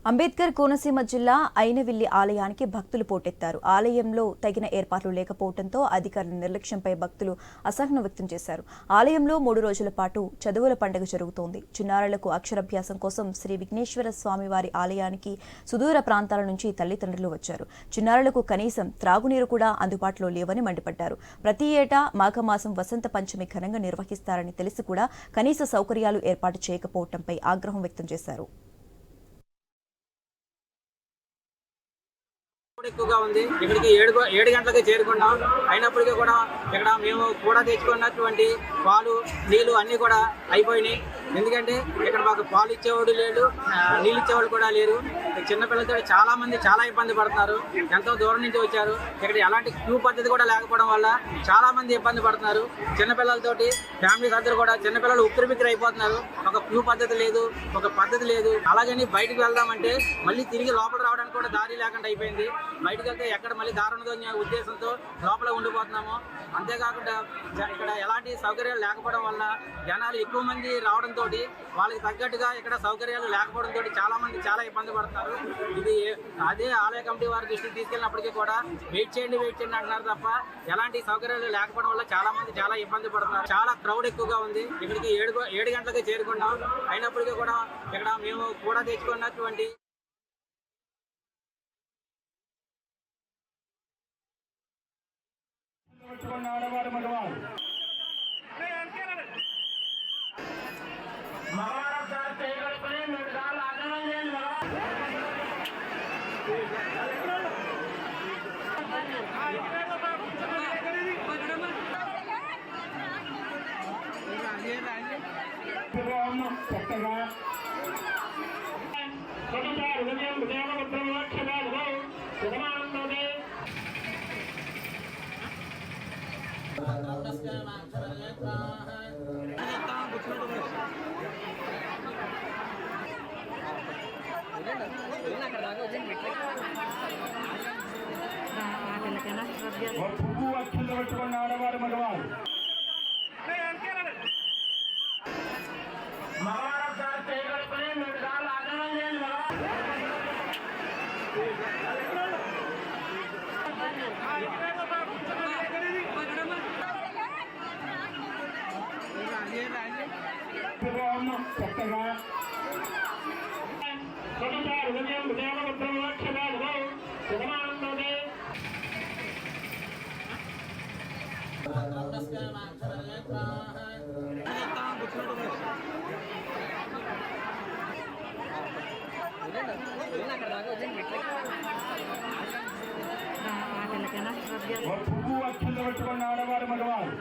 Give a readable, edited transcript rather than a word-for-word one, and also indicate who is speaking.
Speaker 1: అంబేద్కర్ కోనసీమ జిల్లా అయినవిల్లి ఆలయానికి భక్తులు పోటెత్తారు. ఆలయంలో తగిన ఏర్పాట్లు లేకపోవడంతో అధికారుల నిర్లక్ష్యంపై భక్తులు అసహనం వ్యక్తం చేశారు. ఆలయంలో 3 రోజుల పాటు చదువుల పండుగ జరుగుతోంది. చిన్నారులకు అక్షరాభ్యాసం కోసం శ్రీ విఘ్నేశ్వర స్వామివారి ఆలయానికి సుదూర ప్రాంతాల నుంచి తల్లిదండ్రులు వచ్చారు. చిన్నారులకు కనీసం త్రాగునీరు కూడా అందుబాటులో లేవని మండిపడ్డారు. ప్రతి ఏటా మాఘమాసం వసంత పంచమి ఘనంగా నిర్వహిస్తారని తెలిసి కూడా కనీస సౌకర్యాలు ఏర్పాటు చేయకపోవడంపై ఆగ్రహం వ్యక్తం చేశారు.
Speaker 2: ఎక్కువగా ఉంది. ఇక్కడికి 7 గంటలకి చేరుకున్నాం. అయినప్పటికీ కూడా ఇక్కడ మేము కూడా తెచ్చుకున్నటువంటి పాలు నీళ్లు అన్నీ కూడా అయిపోయినాయి. ఎందుకంటే ఇక్కడ మాకు పాలు ఇచ్చేవాడు లేడు, నీళ్ళు ఇచ్చేవాళ్ళు కూడా లేరు. చిన్నపిల్లలతో చాలా మంది చాలా ఇబ్బంది పడుతున్నారు. ఎంతో దూరం నుంచి వచ్చారు. ఇక్కడ ఎలాంటి క్యూ పద్ధతి కూడా లేకపోవడం వల్ల చాలా మంది ఇబ్బంది పడుతున్నారు. చిన్నపిల్లలతోటి ఫ్యామిలీ సభ్యులు కూడా చిన్నపిల్లలు ఉక్కిరిబిక్కిరి అయిపోతున్నారు. ఒక క్యూ పద్ధతి లేదు, ఒక పద్ధతి లేదు. అలాగని బయటకు వెళ్దామంటే మళ్ళీ తిరిగి లోపల రావడానికి కూడా దారి లేకుండా అయిపోయింది. బయటకు వెళ్తే ఎక్కడ మళ్ళీ దారుణంగా ఉద్దేశంతో లోపల ఉండిపోతున్నాము. అంతేకాకుండా ఇక్కడ ఎలాంటి సౌకర్యాలు లేకపోవడం వల్ల జనాలు ఎక్కువ మంది రావడంతో వాళ్ళకి తగ్గట్టుగా ఇక్కడ సౌకర్యాలు లేకపోవడంతో చాలా మంది చాలా ఇబ్బంది పడుతున్నారు. ఇది అదే ఆలయ కమిటీ వారి దృష్టికి తీసుకెళ్ళినప్పటికీ కూడా వెయిట్ చేయండి అంటున్నారు తప్ప ఎలాంటి సౌకర్యాలు లేకపోవడం వల్ల చాలా మంది చాలా ఇబ్బంది పడుతున్నారు. చాలా క్రౌడ్ ఎక్కువగా ఉంది. ఇక్కడికి 7 గంటలకి చేరుకున్నాం. అయినప్పటికీ కూడా ఇక్కడ మేము కూడా తెచ్చుకున్నటువంటి
Speaker 3: ఆడవారు మగవారు చక్కగా పువ్వు అక్షులు పెట్టుకున్న ఆడవారు మగవారు చక్కగా పువ్వు అక్షులు పెట్టుకున్న ఆడవారు మగవారు